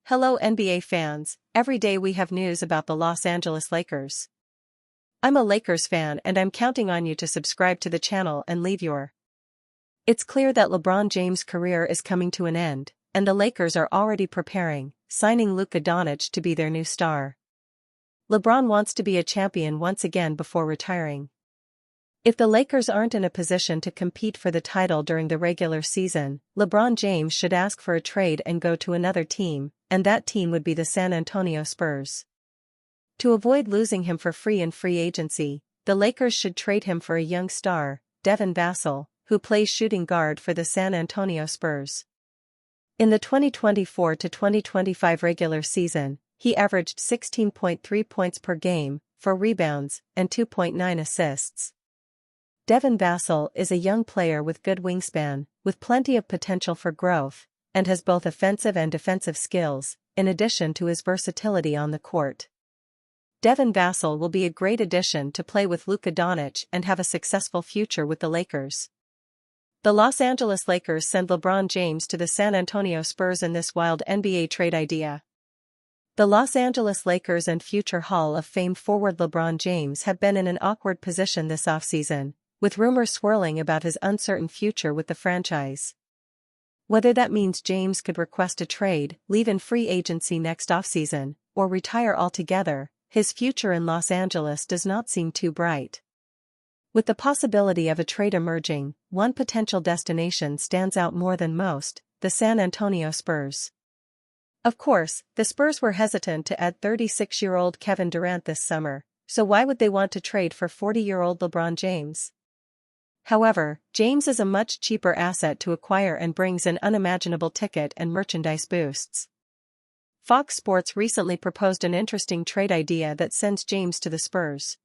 Hello NBA fans, every day we have news about the Los Angeles Lakers. I'm a Lakers fan and I'm counting on you to subscribe to the channel and leave your. It's clear that LeBron James' career is coming to an end, and the Lakers are already preparing, signing Luka Doncic to be their new star. LeBron wants to be a champion once again before retiring. If the Lakers aren't in a position to compete for the title during the regular season, LeBron James should ask for a trade and go to another team, and that team would be the San Antonio Spurs. To avoid losing him for free in free agency, the Lakers should trade him for a young star, Devin Vassell, who plays shooting guard for the San Antonio Spurs. In the 2024-2025 regular season, he averaged 16.3 points per game, 4 rebounds, and 2.9 assists. Devin Vassell is a young player with good wingspan, with plenty of potential for growth, and has both offensive and defensive skills, in addition to his versatility on the court. Devin Vassell will be a great addition to play with Luka Doncic and have a successful future with the Lakers. The Los Angeles Lakers send LeBron James to the San Antonio Spurs in this wild NBA trade idea. The Los Angeles Lakers and future Hall of Fame forward LeBron James have been in an awkward position this offseason, with rumors swirling about his uncertain future with the franchise. Whether that means James could request a trade, leave in free agency next offseason, or retire altogether, his future in Los Angeles does not seem too bright. With the possibility of a trade emerging, one potential destination stands out more than most: the San Antonio Spurs. Of course, the Spurs were hesitant to add 36-year-old Kevin Durant this summer, so why would they want to trade for 40-year-old LeBron James? However, James is a much cheaper asset to acquire and brings in unimaginable ticket and merchandise boosts. Fox Sports recently proposed an interesting trade idea that sends James to the Spurs.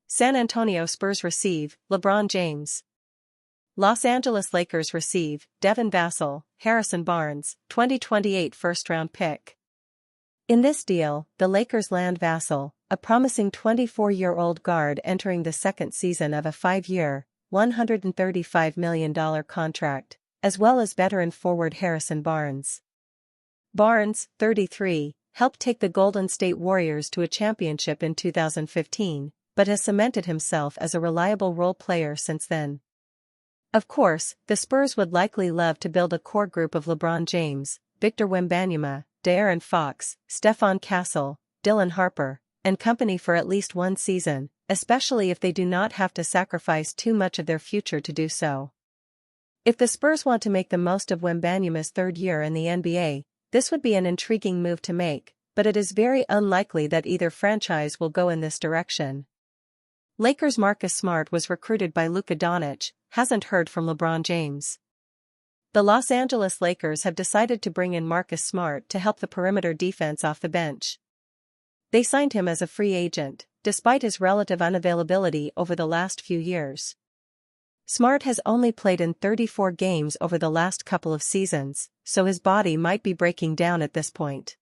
San Antonio Spurs receive LeBron James. Los Angeles Lakers receive Devin Vassell, Harrison Barnes, 2028 first-round pick. In this deal, the Lakers land Vassell, a promising 24-year-old guard entering the second season of a 5-year, $135 million contract, as well as veteran forward Harrison Barnes. Barnes, 33, helped take the Golden State Warriors to a championship in 2015, but has cemented himself as a reliable role player since then. Of course, the Spurs would likely love to build a core group of LeBron James, Victor Wembanyama, De'Aaron Fox, Stephon Castle, Dylan Harper, and company for at least one season, especially if they do not have to sacrifice too much of their future to do so. If the Spurs want to make the most of Wembanyama's third year in the NBA, this would be an intriguing move to make, but it is very unlikely that either franchise will go in this direction. Lakers' Marcus Smart was recruited by Luka Doncic, hasn't heard from LeBron James. The Los Angeles Lakers have decided to bring in Marcus Smart to help the perimeter defense off the bench. They signed him as a free agent, despite his relative unavailability over the last few years. Smart has only played in 34 games over the last couple of seasons, so his body might be breaking down at this point.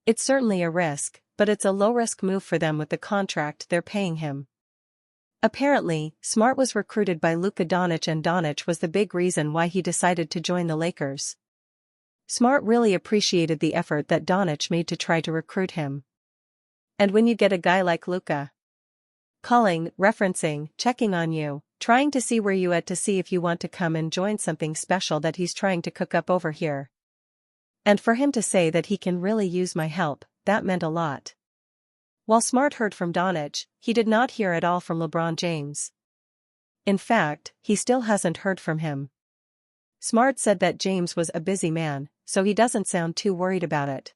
It's certainly a risk, but it's a low-risk move for them with the contract they're paying him. Apparently, Smart was recruited by Luka Doncic, and Doncic was the big reason why he decided to join the Lakers. Smart really appreciated the effort that Doncic made to try to recruit him. And when you get a guy like Luka calling, referencing, checking on you, trying to see where you at to see if you want to come and join something special that he's trying to cook up over here. And for him to say that he can really use my help, that meant a lot. While Smart heard from Doncic, he did not hear at all from LeBron James. In fact, he still hasn't heard from him. Smart said that James was a busy man, so he doesn't sound too worried about it.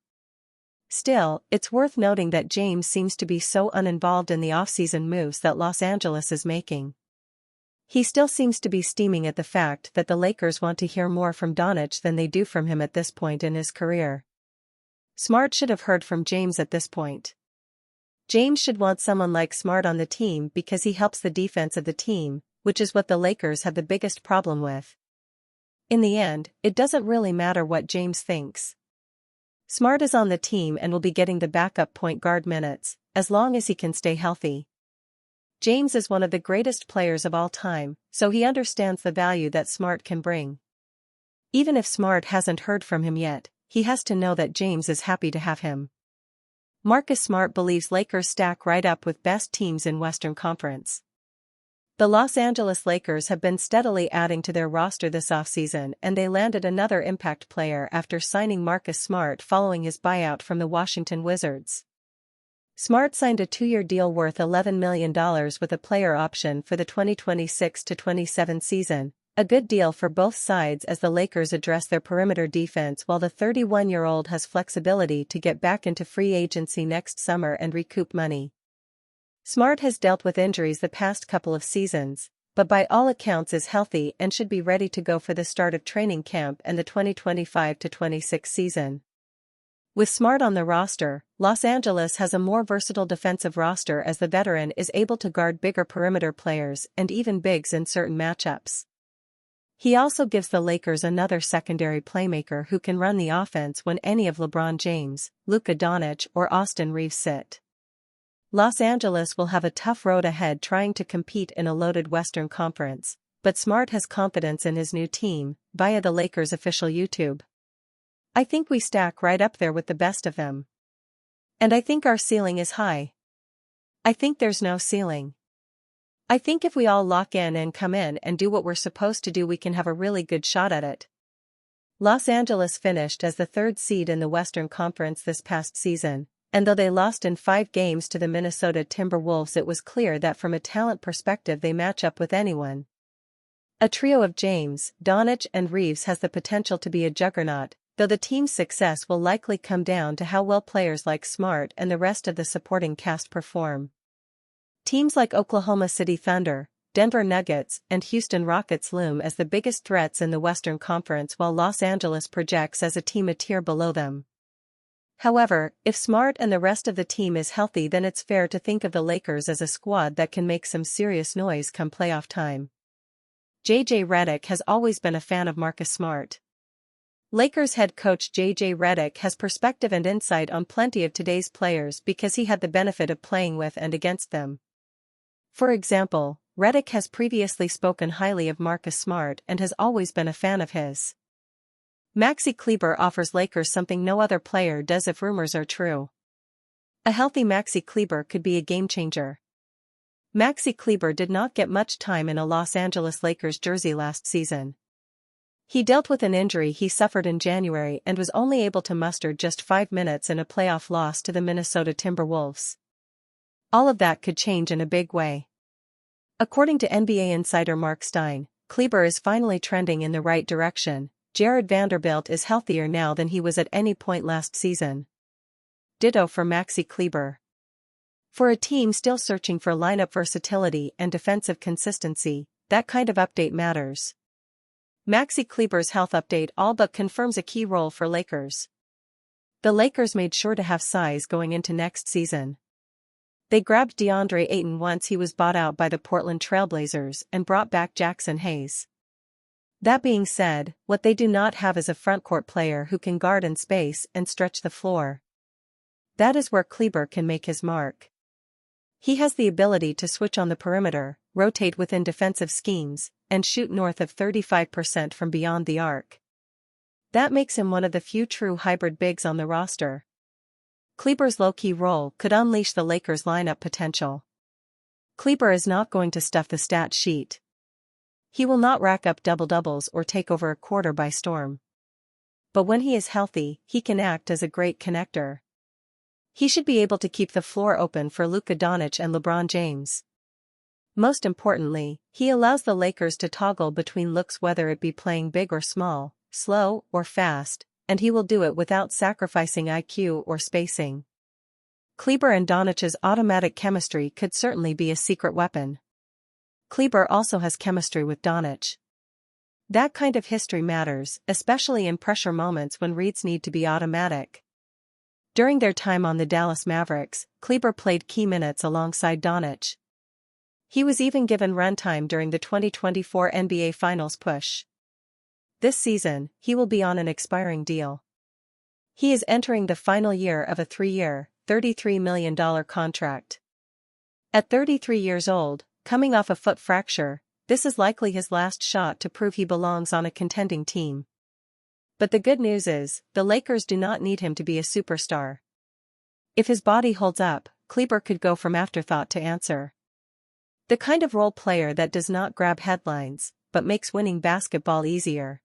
Still, it's worth noting that James seems to be so uninvolved in the offseason moves that Los Angeles is making. He still seems to be steaming at the fact that the Lakers want to hear more from Doncic than they do from him at this point in his career. Smart should have heard from James at this point. James should want someone like Smart on the team because he helps the defense of the team, which is what the Lakers have the biggest problem with. In the end, it doesn't really matter what James thinks. Smart is on the team and will be getting the backup point guard minutes, as long as he can stay healthy. James is one of the greatest players of all time, so he understands the value that Smart can bring. Even if Smart hasn't heard from him yet, he has to know that James is happy to have him. Marcus Smart believes Lakers stack right up with best teams in Western Conference. The Los Angeles Lakers have been steadily adding to their roster this offseason, and they landed another impact player after signing Marcus Smart following his buyout from the Washington Wizards. Smart signed a 2-year deal worth $11 million with a player option for the 2026-27 season, a good deal for both sides as the Lakers address their perimeter defense while the 31-year-old has flexibility to get back into free agency next summer and recoup money. Smart has dealt with injuries the past couple of seasons, but by all accounts is healthy and should be ready to go for the start of training camp and the 2025-26 season. With Smart on the roster, Los Angeles has a more versatile defensive roster as the veteran is able to guard bigger perimeter players and even bigs in certain matchups. He also gives the Lakers another secondary playmaker who can run the offense when any of LeBron James, Luka Doncic or Austin Reeves sit. Los Angeles will have a tough road ahead trying to compete in a loaded Western Conference, but Smart has confidence in his new team, via the Lakers' official YouTube. I think we stack right up there with the best of them. And I think our ceiling is high. I think there's no ceiling. I think if we all lock in and come in and do what we're supposed to do, we can have a really good shot at it. Los Angeles finished as the 3rd seed in the Western Conference this past season, and though they lost in 5 games to the Minnesota Timberwolves, it was clear that from a talent perspective they match up with anyone. A trio of James, Doncic and Reeves has the potential to be a juggernaut, though the team's success will likely come down to how well players like Smart and the rest of the supporting cast perform. Teams like Oklahoma City Thunder, Denver Nuggets, and Houston Rockets loom as the biggest threats in the Western Conference, while Los Angeles projects as a team a tier below them. However, if Smart and the rest of the team is healthy, then it's fair to think of the Lakers as a squad that can make some serious noise come playoff time. J.J. Redick has always been a fan of Marcus Smart. Lakers head coach J.J. Redick has perspective and insight on plenty of today's players because he had the benefit of playing with and against them. For example, Redick has previously spoken highly of Marcus Smart and has always been a fan of his. Maxi Kleber offers Lakers something no other player does if rumors are true. A healthy Maxi Kleber could be a game-changer. Maxi Kleber did not get much time in a Los Angeles Lakers jersey last season. He dealt with an injury he suffered in January and was only able to muster just 5 minutes in a playoff loss to the Minnesota Timberwolves. All of that could change in a big way. According to NBA insider Mark Stein, Kleber is finally trending in the right direction. Jared Vanderbilt is healthier now than he was at any point last season. Ditto for Maxi Kleber. For a team still searching for lineup versatility and defensive consistency, that kind of update matters. Maxi Kleber's health update all but confirms a key role for Lakers. The Lakers made sure to have size going into next season. They grabbed DeAndre Ayton once he was bought out by the Portland Trail Blazers and brought back Jackson Hayes. That being said, what they do not have is a frontcourt player who can guard in space and stretch the floor. That is where Kleber can make his mark. He has the ability to switch on the perimeter, rotate within defensive schemes, and shoot north of 35% from beyond the arc. That makes him one of the few true hybrid bigs on the roster. Kleber's low-key role could unleash the Lakers' lineup potential. Kleber is not going to stuff the stat sheet. He will not rack up double-doubles or take over a quarter by storm. But when he is healthy, he can act as a great connector. He should be able to keep the floor open for Luka Doncic and LeBron James. Most importantly, he allows the Lakers to toggle between looks, whether it be playing big or small, slow or fast, and he will do it without sacrificing IQ or spacing. Kleber and Doncic's automatic chemistry could certainly be a secret weapon. Kleber also has chemistry with Doncic. That kind of history matters, especially in pressure moments when reads need to be automatic. During their time on the Dallas Mavericks, Kleber played key minutes alongside Doncic. He was even given runtime during the 2024 NBA Finals push. This season, he will be on an expiring deal. He is entering the final year of a 3-year, $33 million contract. At 33 years old, coming off a foot fracture, this is likely his last shot to prove he belongs on a contending team. But the good news is, the Lakers do not need him to be a superstar. If his body holds up, Kleber could go from afterthought to answer. The kind of role player that does not grab headlines, but makes winning basketball easier.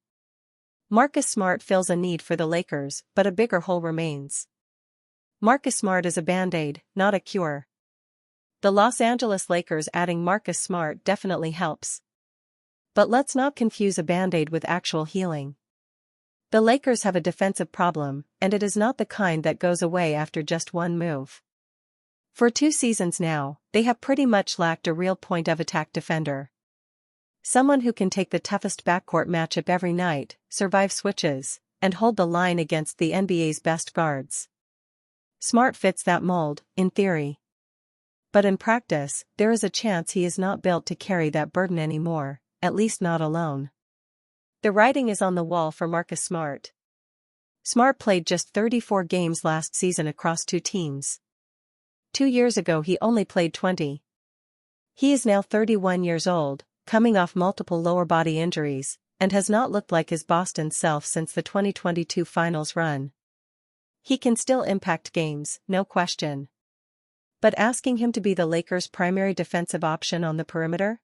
Marcus Smart fills a need for the Lakers, but a bigger hole remains. Marcus Smart is a band-aid, not a cure. The Los Angeles Lakers adding Marcus Smart definitely helps. But let's not confuse a band-aid with actual healing. The Lakers have a defensive problem, and it is not the kind that goes away after just one move. For 2 seasons now, they have pretty much lacked a real point-of-attack defender. Someone who can take the toughest backcourt matchup every night, survive switches, and hold the line against the NBA's best guards. Smart fits that mold, in theory. But in practice, there is a chance he is not built to carry that burden anymore, at least not alone. The writing is on the wall for Marcus Smart. Smart played just 34 games last season across 2 teams. 2 years ago he only played 20. He is now 31 years old, coming off multiple lower body injuries, and has not looked like his Boston self since the 2022 finals run. He can still impact games, no question. But asking him to be the Lakers' primary defensive option on the perimeter?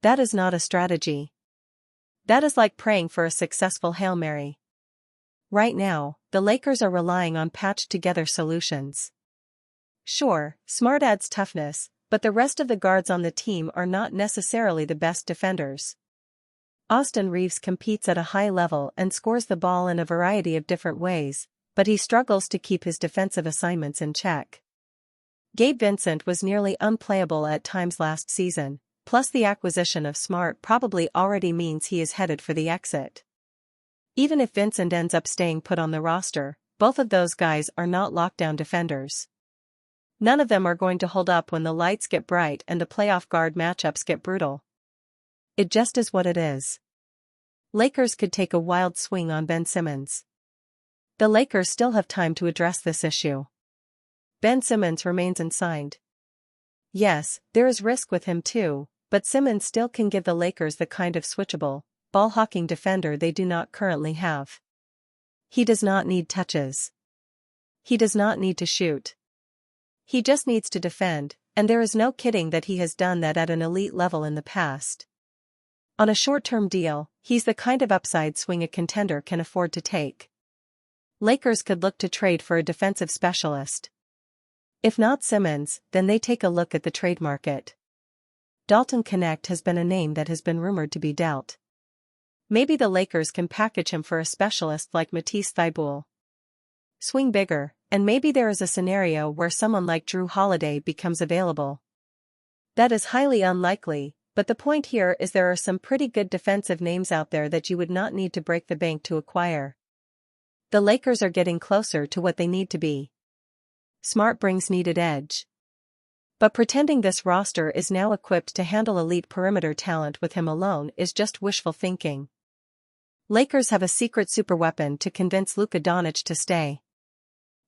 That is not a strategy. That is like praying for a successful Hail Mary. Right now, the Lakers are relying on patched-together solutions. Sure, Smart adds toughness, but the rest of the guards on the team are not necessarily the best defenders. Austin Reeves competes at a high level and scores the ball in a variety of different ways, but he struggles to keep his defensive assignments in check. Gabe Vincent was nearly unplayable at times last season, plus the acquisition of Smart probably already means he is headed for the exit. Even if Vincent ends up staying put on the roster, both of those guys are not lockdown defenders. None of them are going to hold up when the lights get bright and the playoff guard matchups get brutal. It just is what it is. Lakers could take a wild swing on Ben Simmons. The Lakers still have time to address this issue. Ben Simmons remains unsigned. Yes, there is risk with him too, but Simmons still can give the Lakers the kind of switchable, ball-hawking defender they do not currently have. He does not need touches. He does not need to shoot. He just needs to defend, and there is no kidding that he has done that at an elite level in the past. On a short-term deal, he's the kind of upside swing a contender can afford to take. Lakers could look to trade for a defensive specialist. If not Simmons, then they take a look at the trade market. Dalton Knecht has been a name that has been rumored to be dealt. Maybe the Lakers can package him for a specialist like Matisse Thybulle. Swing bigger, and maybe there is a scenario where someone like Drew Holiday becomes available. That is highly unlikely, but the point here is there are some pretty good defensive names out there that you would not need to break the bank to acquire. The Lakers are getting closer to what they need to be. Smart brings needed edge. But pretending this roster is now equipped to handle elite perimeter talent with him alone is just wishful thinking. Lakers have a secret superweapon to convince Luka Doncic to stay.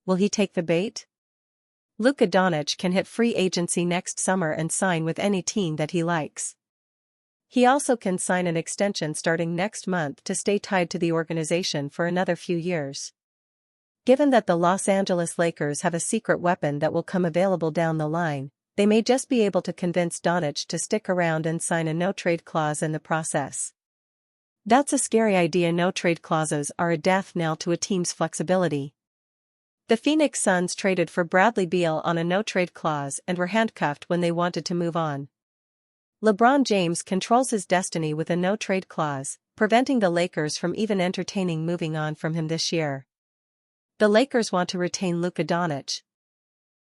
Will he take the bait? Luka Doncic can hit free agency next summer and sign with any team that he likes. He also can sign an extension starting next month to stay tied to the organization for another few years. Given that the Los Angeles Lakers have a secret weapon that will come available down the line, they may just be able to convince Doncic to stick around and sign a no-trade clause in the process. That's a scary idea. No-trade clauses are a death knell to a team's flexibility. The Phoenix Suns traded for Bradley Beal on a no-trade clause and were handcuffed when they wanted to move on. LeBron James controls his destiny with a no-trade clause, preventing the Lakers from even entertaining moving on from him this year. The Lakers want to retain Luka Doncic.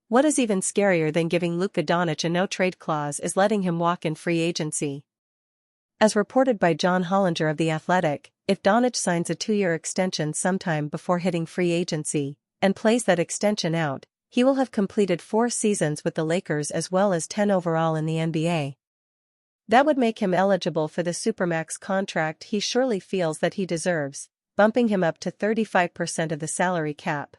What is even scarier than giving Luka Doncic a no-trade clause is letting him walk in free agency. As reported by John Hollinger of The Athletic, if Doncic signs a 2-year extension sometime before hitting free agency, and plays that extension out, he will have completed 4 seasons with the Lakers as well as 10 overall in the NBA. That would make him eligible for the Supermax contract he surely feels that he deserves, bumping him up to 35% of the salary cap.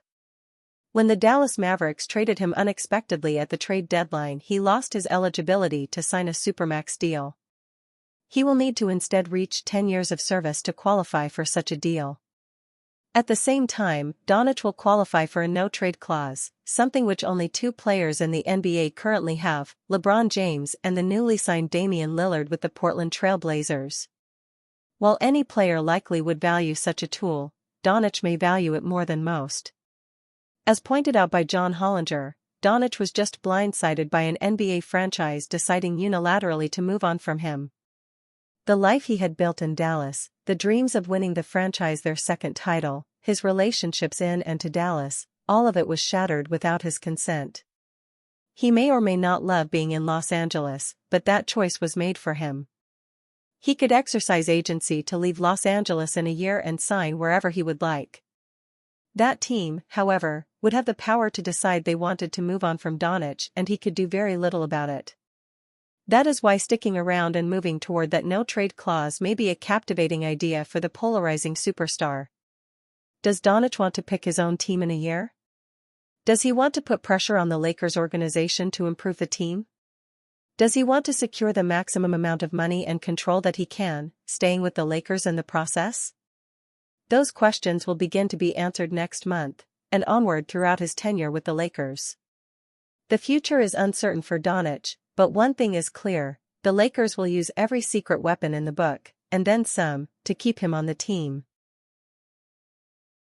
When the Dallas Mavericks traded him unexpectedly at the trade deadline, he lost his eligibility to sign a Supermax deal. He will need to instead reach 10 years of service to qualify for such a deal. At the same time, Doncic will qualify for a no-trade clause, something which only 2 players in the NBA currently have, LeBron James and the newly signed Damian Lillard with the Portland Trail Blazers. While any player likely would value such a tool, Doncic may value it more than most. As pointed out by John Hollinger, Doncic was just blindsided by an NBA franchise deciding unilaterally to move on from him. The life he had built in Dallas, the dreams of winning the franchise their second title, his relationships in and to Dallas, all of it was shattered without his consent. He may or may not love being in Los Angeles, but that choice was made for him. He could exercise agency to leave Los Angeles in a year and sign wherever he would like. That team, however, would have the power to decide they wanted to move on from Doncic, and he could do very little about it. That is why sticking around and moving toward that no-trade clause may be a captivating idea for the polarizing superstar. Does Doncic want to pick his own team in a year? Does he want to put pressure on the Lakers organization to improve the team? Does he want to secure the maximum amount of money and control that he can, staying with the Lakers in the process? Those questions will begin to be answered next month, and onward throughout his tenure with the Lakers. The future is uncertain for Doncic, but one thing is clear: the Lakers will use every secret weapon in the book, and then some, to keep him on the team.